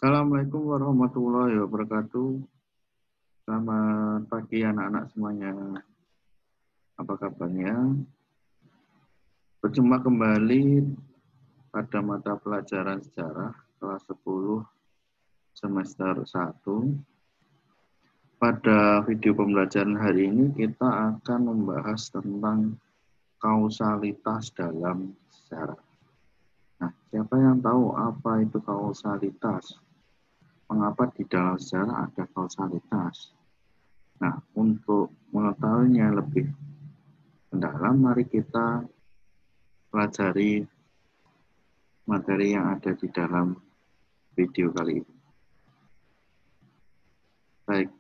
Assalamualaikum warahmatullahi wabarakatuh. Selamat pagi anak-anak semuanya. Apa kabarnya? Berjumpa kembali pada mata pelajaran sejarah kelas 10 semester 1. Pada video pembelajaran hari ini kita akan membahas tentang kausalitas dalam sejarah. Nah, siapa yang tahu apa itu kausalitas? Mengapa di dalam sejarah ada kausalitas? Nah, untuk mengetahuinya lebih mendalam, mari kita pelajari materi yang ada di dalam video kali ini. Baik,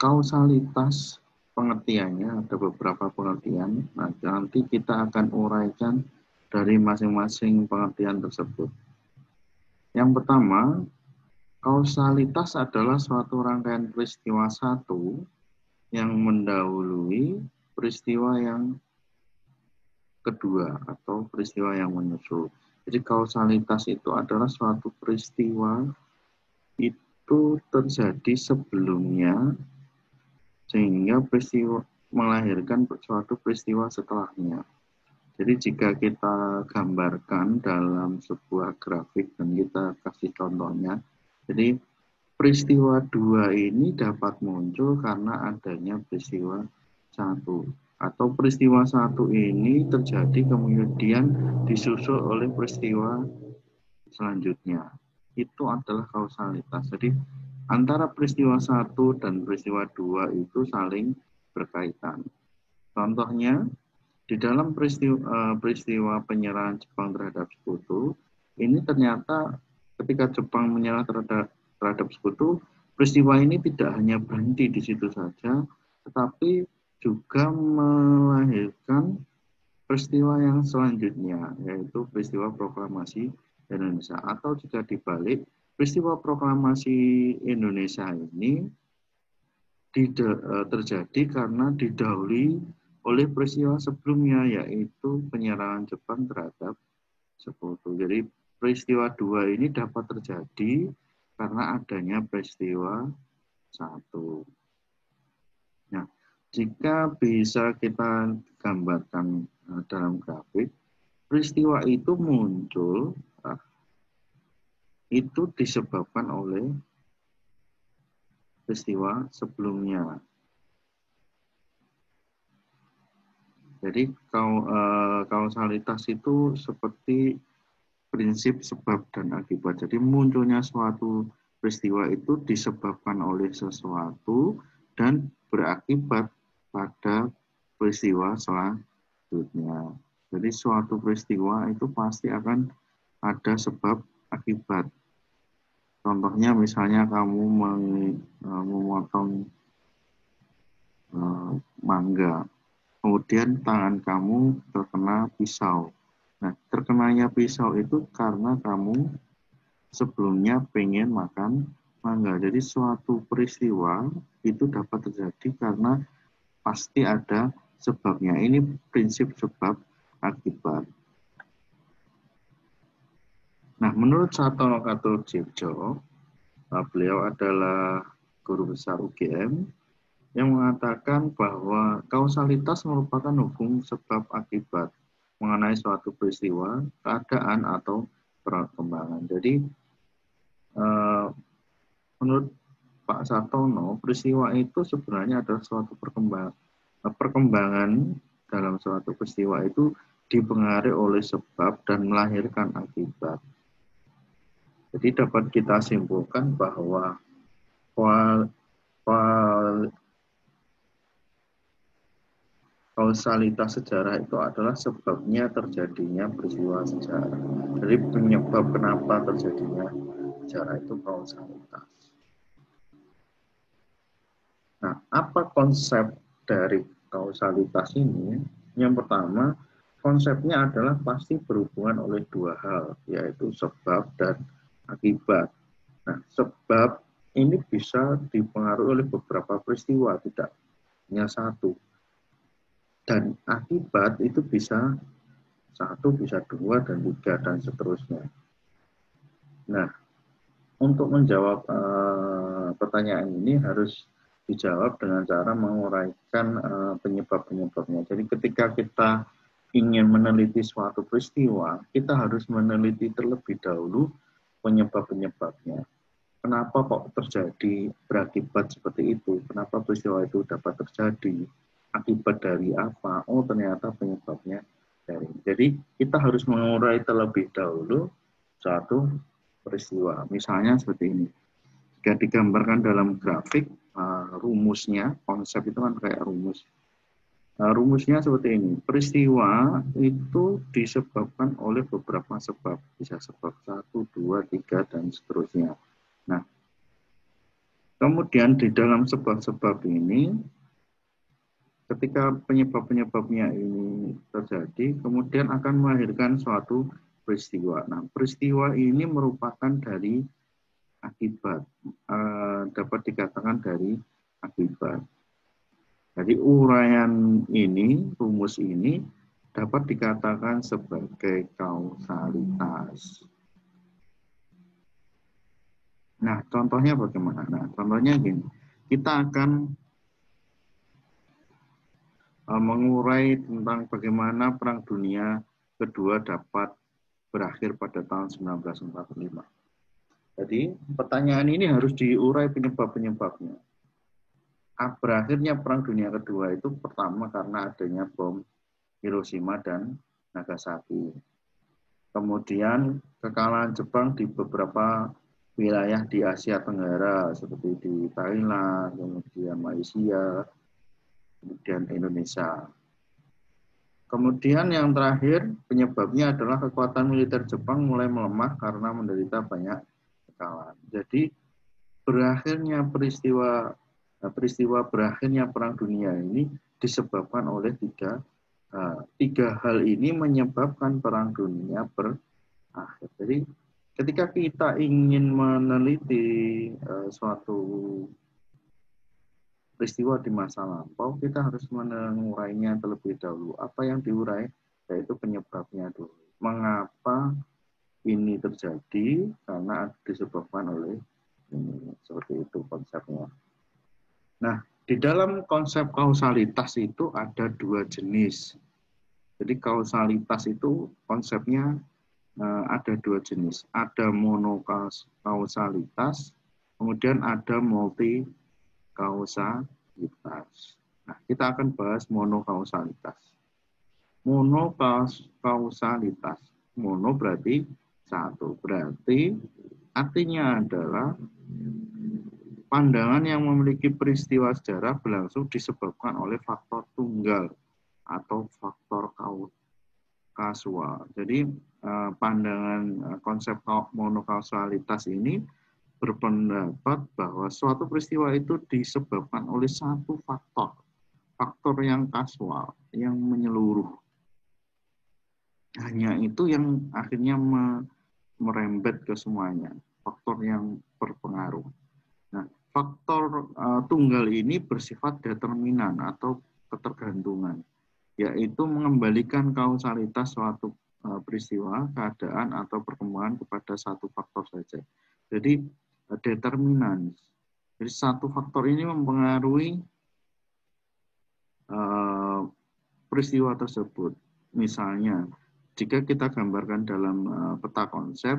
kausalitas pengertiannya ada beberapa pengertian. Nah, nanti kita akan uraikan dari masing-masing pengertian tersebut. Yang pertama, kausalitas adalah suatu rangkaian peristiwa satu yang mendahului peristiwa yang kedua atau peristiwa yang menyusul. Jadi kausalitas itu adalah suatu peristiwa itu terjadi sebelumnya sehingga peristiwa melahirkan suatu peristiwa setelahnya. Jadi jika kita gambarkan dalam sebuah grafik dan kita kasih contohnya, jadi peristiwa dua ini dapat muncul karena adanya peristiwa satu. Atau peristiwa satu ini terjadi kemudian disusul oleh peristiwa selanjutnya. Itu adalah kausalitas. Jadi antara peristiwa satu dan peristiwa dua itu saling berkaitan. Contohnya, di dalam peristiwa penyerahan Jepang terhadap Sekutu, ini ternyata ketika Jepang menyerah terhadap Sekutu, peristiwa ini tidak hanya berhenti di situ saja, tetapi juga melahirkan peristiwa yang selanjutnya, yaitu peristiwa proklamasi Indonesia. Atau jika dibalik, peristiwa proklamasi Indonesia ini terjadi karena didahului oleh peristiwa sebelumnya, yaitu penyerahan Jepang terhadap Sekutu. Jadi peristiwa dua ini dapat terjadi karena adanya peristiwa satu. Nah, jika bisa kita gambarkan dalam grafik, peristiwa itu muncul itu disebabkan oleh peristiwa sebelumnya. Jadi kausalitas itu seperti prinsip sebab dan akibat. Jadi munculnya suatu peristiwa itu disebabkan oleh sesuatu dan berakibat pada peristiwa selanjutnya. Jadi suatu peristiwa itu pasti akan ada sebab akibat. Contohnya misalnya kamu memotong mangga, kemudian tangan kamu terkena pisau. Nah, terkenanya pisau itu karena kamu sebelumnya pengen makan mangga. Jadi suatu peristiwa itu dapat terjadi karena pasti ada sebabnya. Ini prinsip sebab akibat. Nah, menurut Satono Katsuhiko, beliau adalah guru besar UGM yang mengatakan bahwa kausalitas merupakan hubung sebab akibat mengenai suatu peristiwa, keadaan, atau perkembangan. Jadi, menurut Pak Sartono, peristiwa itu sebenarnya adalah suatu perkembangan dalam suatu peristiwa itu dipengaruhi oleh sebab dan melahirkan akibat. Jadi dapat kita simpulkan bahwa kausalitas sejarah itu adalah sebabnya terjadinya peristiwa sejarah. Jadi penyebab kenapa terjadinya sejarah itu kausalitas. Nah, apa konsep dari kausalitas ini? Yang pertama, konsepnya adalah pasti berhubungan oleh dua hal, yaitu sebab dan akibat. Nah, sebab ini bisa dipengaruhi oleh beberapa peristiwa, tidak hanya satu. Dan akibat itu bisa satu, bisa dua, dan tiga, dan seterusnya. Nah, untuk menjawab pertanyaan ini harus dijawab dengan cara menguraikan penyebab-penyebabnya. Jadi ketika kita ingin meneliti suatu peristiwa, kita harus meneliti terlebih dahulu penyebab-penyebabnya. Kenapa kok terjadi berakibat seperti itu? Kenapa peristiwa itu dapat terjadi? Akibat dari apa? Oh, ternyata penyebabnya dari. Jadi kita harus mengurai terlebih dahulu suatu peristiwa. Misalnya seperti ini. Jika digambarkan dalam grafik, rumusnya, konsep itu kan kayak rumus. Rumusnya seperti ini. Peristiwa itu disebabkan oleh beberapa sebab. Bisa sebab 1, 2, 3, dan seterusnya. Nah, kemudian di dalam sebab-sebab ini, ketika penyebab-penyebabnya ini terjadi, kemudian akan melahirkan suatu peristiwa. Nah, peristiwa ini merupakan dari akibat, dapat dikatakan dari akibat. Jadi uraian ini, rumus ini dapat dikatakan sebagai kausalitas. Nah, contohnya bagaimana? Nah, contohnya gini, kita akan mengurai tentang bagaimana Perang Dunia Kedua dapat berakhir pada tahun 1945. Jadi, pertanyaan ini harus diurai penyebab-penyebabnya. Berakhirnya Perang Dunia Kedua itu pertama karena adanya bom Hiroshima dan Nagasaki. Kemudian kekalahan Jepang di beberapa wilayah di Asia Tenggara seperti di Thailand, kemudian Malaysia, kemudian Indonesia. Kemudian yang terakhir penyebabnya adalah kekuatan militer Jepang mulai melemah karena menderita banyak kekalahan. Jadi berakhirnya peristiwa berakhirnya Perang Dunia ini disebabkan oleh tiga hal ini menyebabkan Perang Dunia berakhir. Jadi ketika kita ingin meneliti suatu peristiwa di masa lampau, kita harus mengurainya terlebih dahulu. Apa yang diurai? Yaitu penyebabnya dulu. Mengapa ini terjadi? Karena disebabkan oleh ini. Seperti itu konsepnya. Nah, di dalam konsep kausalitas itu ada dua jenis. Jadi kausalitas itu konsepnya ada dua jenis. Ada monokausalitas, kemudian ada multikausalitas. Nah, kita akan bahas monokausalitas. Monokausalitas. Mono berarti satu. Berarti artinya adalah pandangan yang memiliki peristiwa sejarah berlangsung disebabkan oleh faktor tunggal atau faktor kasual. Jadi pandangan konsep monokausalitas ini berpendapat bahwa suatu peristiwa itu disebabkan oleh satu faktor yang kasual, yang menyeluruh. Hanya itu yang akhirnya merembet ke semuanya, faktor yang berpengaruh. Nah, faktor tunggal ini bersifat determinan atau ketergantungan, yaitu mengembalikan kausalitas suatu peristiwa, keadaan, atau perkembangan kepada satu faktor saja. Jadi, determinan. Jadi, satu faktor ini mempengaruhi peristiwa tersebut. Misalnya, jika kita gambarkan dalam peta konsep,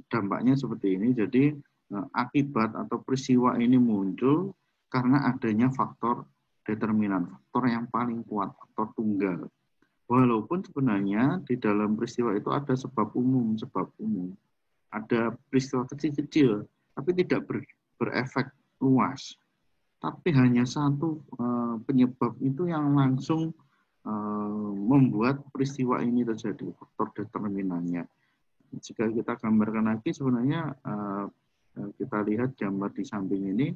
dampaknya seperti ini. Jadi, akibat atau peristiwa ini muncul karena adanya faktor determinan, faktor yang paling kuat, faktor tunggal. Walaupun sebenarnya di dalam peristiwa itu ada sebab umum. Ada peristiwa kecil-kecil, tapi tidak berefek luas. Tapi hanya satu penyebab itu yang langsung membuat peristiwa ini terjadi, faktor determinannya. Jika kita gambarkan lagi, sebenarnya kita lihat gambar di samping ini,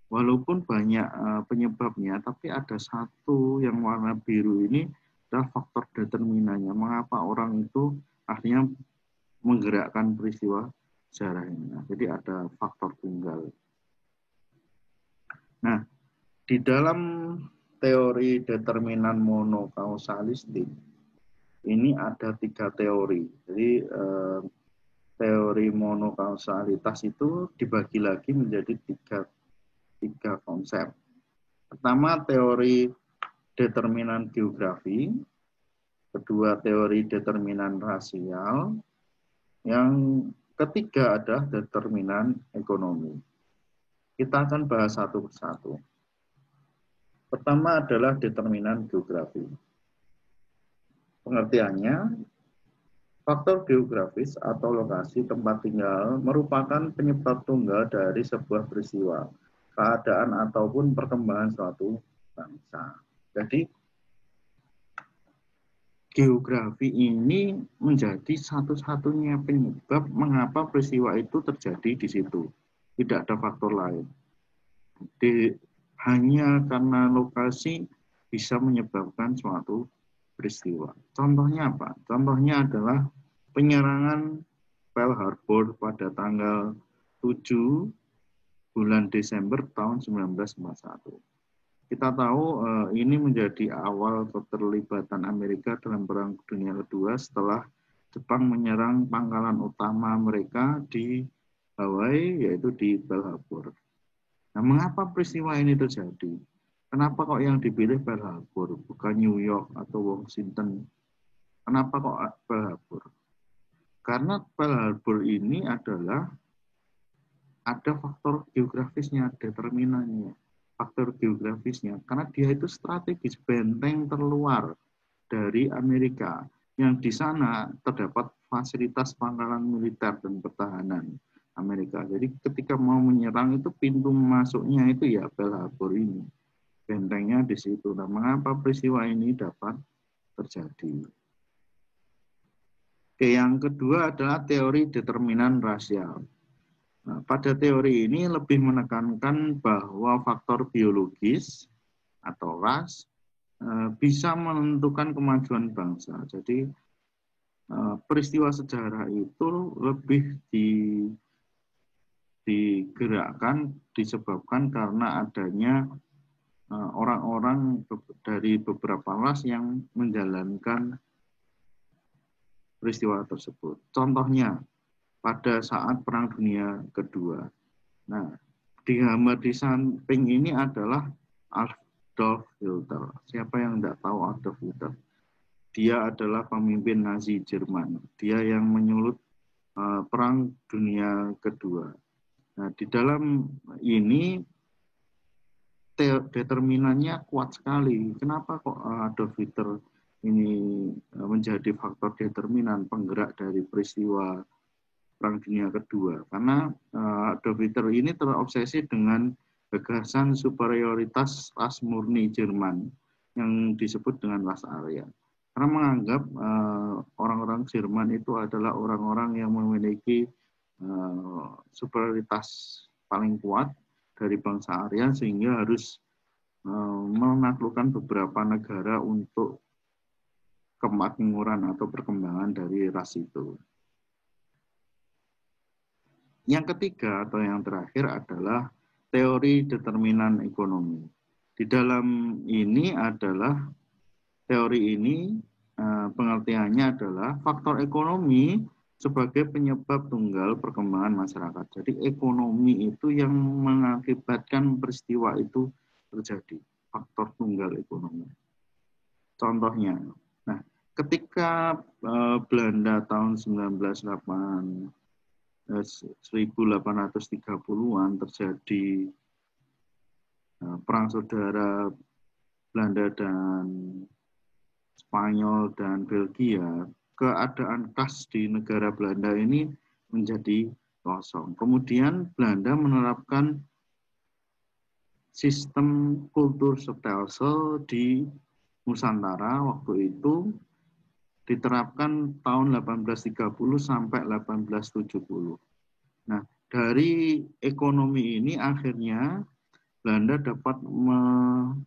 walaupun banyak penyebabnya, tapi ada satu yang warna biru ini adalah faktor determinannya. Mengapa orang itu akhirnya menggerakkan peristiwa sejarah ini. Nah, jadi ada faktor tunggal. Nah, di dalam teori determinan monokausalistik ini ada 3 teori. Jadi teori monokausalitas itu dibagi lagi menjadi tiga konsep. Pertama, teori determinan geografi. Kedua, teori determinan rasial. Yang ketiga adalah determinan ekonomi. Kita akan bahas satu persatu. Pertama adalah determinan geografi. Pengertiannya, faktor geografis atau lokasi tempat tinggal merupakan penyebab tunggal dari sebuah peristiwa, keadaan ataupun perkembangan suatu bangsa. Jadi, geografi ini menjadi satu-satunya penyebab mengapa peristiwa itu terjadi di situ. Tidak ada faktor lain. Hanya karena lokasi bisa menyebabkan suatu peristiwa. Contohnya apa? Contohnya adalah penyerangan Pearl Harbor pada tanggal 7 bulan Desember tahun 1941. Kita tahu ini menjadi awal keterlibatan Amerika dalam Perang Dunia Kedua setelah Jepang menyerang pangkalan utama mereka di Hawaii, yaitu di Pearl Harbor. Nah, mengapa peristiwa ini terjadi? Kenapa kok yang dipilih Pearl Harbor, bukan New York atau Washington? Kenapa kok Pearl Harbor? Karena Pearl Harbor ini adalah ada faktor geografisnya, determinannya. Faktor geografisnya, karena dia itu strategis, benteng terluar dari Amerika, yang di sana terdapat fasilitas pangkalan militer dan pertahanan Amerika. Jadi ketika mau menyerang itu pintu masuknya itu ya Pearl Harbor ini, bentengnya di situ. Nah, mengapa peristiwa ini dapat terjadi? Oke, yang kedua adalah teori determinan rasial. Nah, pada teori ini lebih menekankan bahwa faktor biologis atau ras bisa menentukan kemajuan bangsa. Jadi peristiwa sejarah itu lebih digerakkan, disebabkan karena adanya orang-orang dari beberapa ras yang menjalankan peristiwa tersebut. Contohnya, pada saat Perang Dunia Kedua. Nah, digambar di samping ini adalah Adolf Hitler. Siapa yang tidak tahu Adolf Hitler? Dia adalah pemimpin Nazi Jerman. Dia yang menyulut Perang Dunia Kedua. Nah, di dalam ini determinannya kuat sekali. Kenapa kok Adolf Hitler ini menjadi faktor determinan penggerak dari peristiwa Perang Dunia Kedua? Karena Adolf Hitler ini terobsesi dengan gagasan superioritas ras murni Jerman yang disebut dengan ras Arya. Karena menganggap orang-orang Jerman itu adalah orang-orang yang memiliki superioritas paling kuat dari bangsa Arya, sehingga harus menaklukkan beberapa negara untuk kemakmuran atau perkembangan dari ras itu. Yang ketiga atau yang terakhir adalah teori determinan ekonomi. Di dalam ini adalah teori ini pengertiannya adalah faktor ekonomi sebagai penyebab tunggal perkembangan masyarakat. Jadi ekonomi itu yang mengakibatkan peristiwa itu terjadi, faktor tunggal ekonomi. Contohnya, nah, ketika Belanda tahun 1830-an terjadi perang saudara Belanda dan Spanyol dan Belgia, keadaan kas di negara Belanda ini menjadi kosong. Kemudian Belanda menerapkan sistem kultur stelsel di Nusantara waktu itu diterapkan tahun 1830 sampai 1870. Nah, dari ekonomi ini akhirnya Belanda dapat mengambil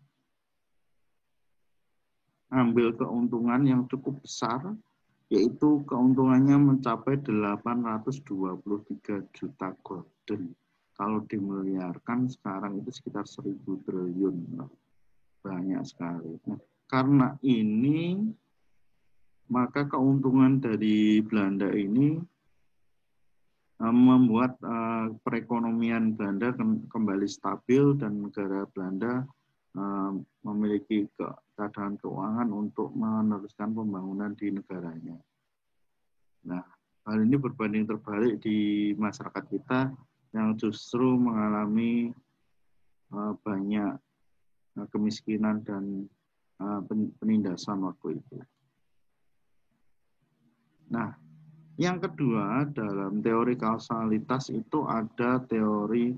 keuntungan yang cukup besar, yaitu keuntungannya mencapai 823 juta gulden. Kalau dimiliarkan sekarang itu sekitar 1.000 triliun. Banyak sekali. Nah, karena ini, maka keuntungan dari Belanda ini membuat perekonomian Belanda kembali stabil dan negara Belanda memiliki keadaan keuangan untuk meneruskan pembangunan di negaranya. Nah, hal ini berbanding terbalik di masyarakat kita yang justru mengalami banyak kemiskinan dan penindasan waktu itu. Nah, yang kedua, dalam teori kausalitas itu ada teori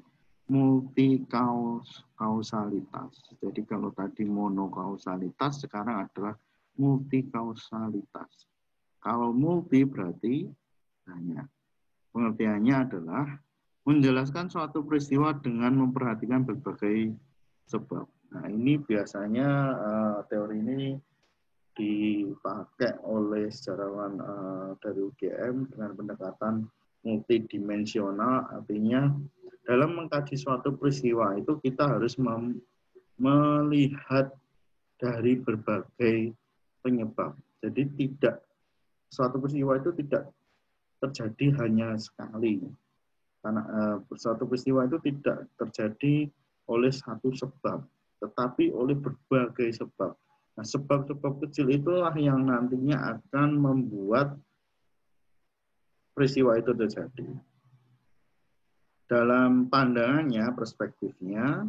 multikausalitas. Jadi kalau tadi monokausalitas, sekarang adalah multikausalitas. Kalau multi berarti banyak. Pengertiannya adalah menjelaskan suatu peristiwa dengan memperhatikan berbagai sebab. Nah, ini biasanya teori ini dipakai oleh sejarawan dari UGM dengan pendekatan multidimensional, artinya dalam mengkaji suatu peristiwa itu kita harus melihat dari berbagai penyebab. Jadi suatu peristiwa itu tidak terjadi hanya sekali, karena suatu peristiwa itu tidak terjadi oleh satu sebab, tetapi oleh berbagai sebab. Nah, sebab-sebab kecil itulah yang nantinya akan membuat peristiwa itu terjadi. Dalam pandangannya, perspektifnya,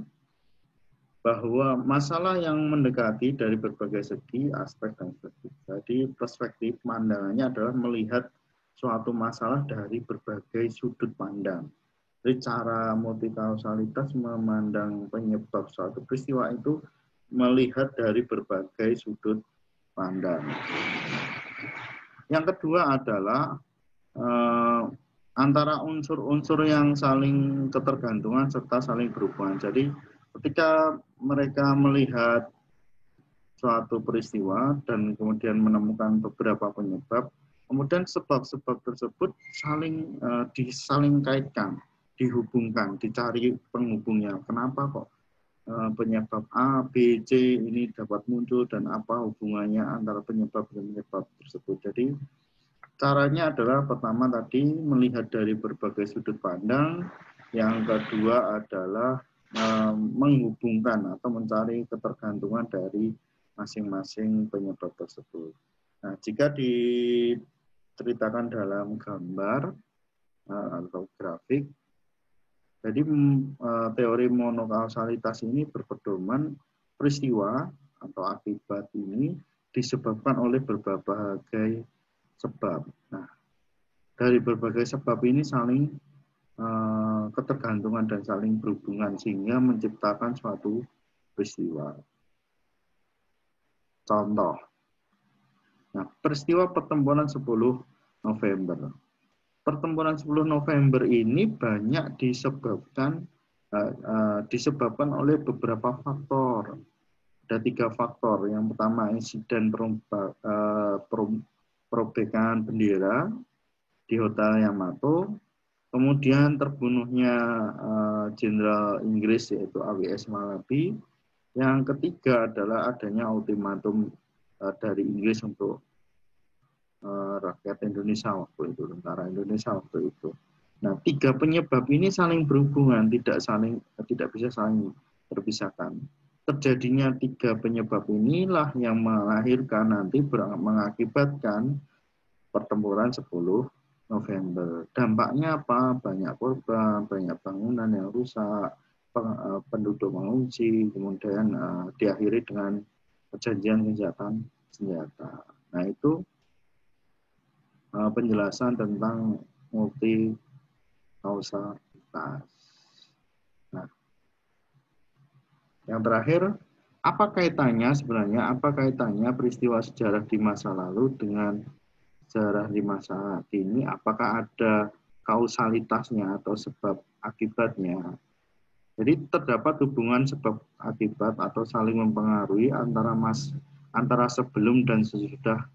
bahwa masalah yang mendekati dari berbagai segi, aspek, dan perspektif. Jadi perspektif pandangannya adalah melihat suatu masalah dari berbagai sudut pandang. Jadi cara multikausalitas memandang penyebab suatu peristiwa itu melihat dari berbagai sudut pandang. Yang kedua adalah antara unsur-unsur yang saling ketergantungan serta saling berhubungan. Jadi ketika mereka melihat suatu peristiwa dan kemudian menemukan beberapa penyebab, kemudian sebab-sebab tersebut disaling kaitkan, dihubungkan, dicari penghubungnya. Kenapa kok penyebab A, B, C ini dapat muncul dan apa hubungannya antara penyebab dan penyebab tersebut. Jadi caranya adalah pertama tadi melihat dari berbagai sudut pandang, yang kedua adalah menghubungkan atau mencari ketergantungan dari masing-masing penyebab tersebut. Nah, jika diceritakan dalam gambar atau grafik, jadi teori monokausalitas ini berpedoman peristiwa atau akibat ini disebabkan oleh berbagai sebab. Nah, dari berbagai sebab ini saling ketergantungan dan saling berhubungan sehingga menciptakan suatu peristiwa. Contoh, nah, peristiwa pertempuran 10 November. Pertempuran 10 November ini banyak disebabkan oleh beberapa faktor. Ada 3 faktor. Yang pertama insiden perobekan bendera di Hotel Yamato, kemudian terbunuhnya Jenderal Inggris yaitu AWS Malabi. Yang ketiga adalah adanya ultimatum dari Inggris untuk rakyat Indonesia waktu itu, tentara Indonesia waktu itu. Nah, 3 penyebab ini saling berhubungan, tidak bisa saling terpisahkan. Terjadinya 3 penyebab inilah yang melahirkan nanti mengakibatkan pertempuran 10 November. Dampaknya apa? Banyak korban, banyak bangunan yang rusak, penduduk mengungsi, kemudian diakhiri dengan perjanjian gencatan senjata. Nah, itu penjelasan tentang multi kausalitas. Nah, yang terakhir, apa kaitannya peristiwa sejarah di masa lalu dengan sejarah di masa kini? Apakah ada kausalitasnya atau sebab akibatnya? Jadi terdapat hubungan sebab akibat atau saling mempengaruhi antara sebelum dan sesudah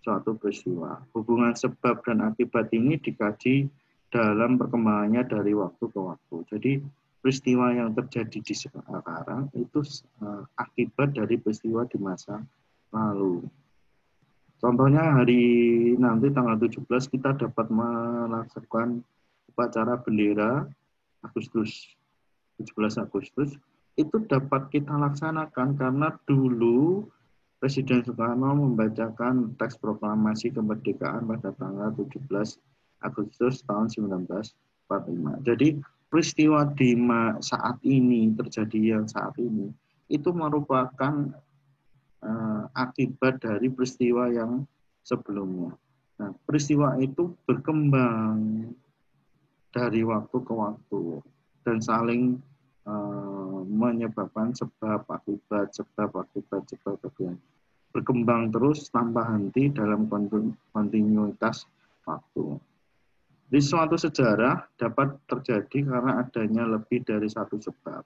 suatu peristiwa. Hubungan sebab dan akibat ini dikaji dalam perkembangannya dari waktu ke waktu. Jadi peristiwa yang terjadi di sekarang itu akibat dari peristiwa di masa lalu. Contohnya hari nanti tanggal 17 kita dapat melaksanakan upacara bendera Agustus, 17 Agustus, itu dapat kita laksanakan karena dulu Presiden Soekarno membacakan teks proklamasi kemerdekaan pada tanggal 17 Agustus tahun 1945. Jadi peristiwa di saat ini, terjadi yang saat ini, itu merupakan akibat dari peristiwa yang sebelumnya. Nah, peristiwa itu berkembang dari waktu ke waktu dan saling menyebabkan sebab akibat berkembang terus tanpa henti dalam kontinuitas waktu. Di suatu sejarah dapat terjadi karena adanya lebih dari satu sebab,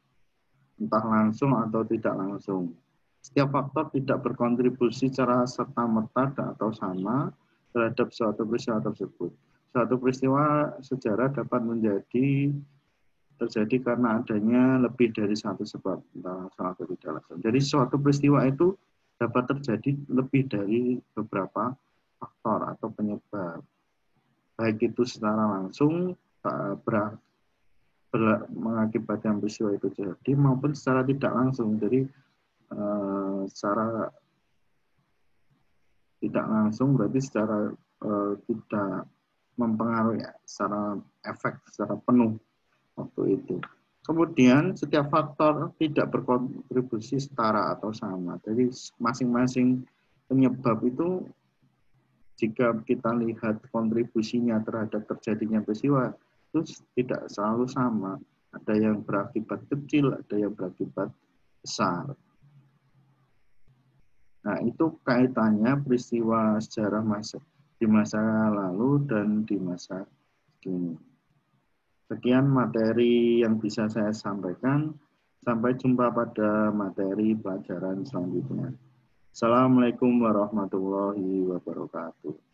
entah langsung atau tidak langsung. Setiap faktor tidak berkontribusi secara serta-merta atau sama terhadap suatu peristiwa tersebut. Suatu peristiwa sejarah dapat terjadi karena adanya lebih dari satu sebab, entah langsung atau tidak langsung. Jadi suatu peristiwa itu dapat terjadi lebih dari beberapa faktor atau penyebab. Baik itu secara langsung mengakibatkan peristiwa itu terjadi maupun secara tidak langsung. Jadi secara tidak langsung berarti secara tidak mempengaruhi secara efek secara penuh waktu itu. Kemudian setiap faktor tidak berkontribusi setara atau sama. Jadi masing-masing penyebab itu jika kita lihat kontribusinya terhadap terjadinya peristiwa itu tidak selalu sama. Ada yang berakibat kecil, ada yang berakibat besar. Nah, itu kaitannya peristiwa sejarah di masa lalu dan di masa kini. Sekian materi yang bisa saya sampaikan. Sampai jumpa pada materi pelajaran selanjutnya. Assalamualaikum warahmatullahi wabarakatuh.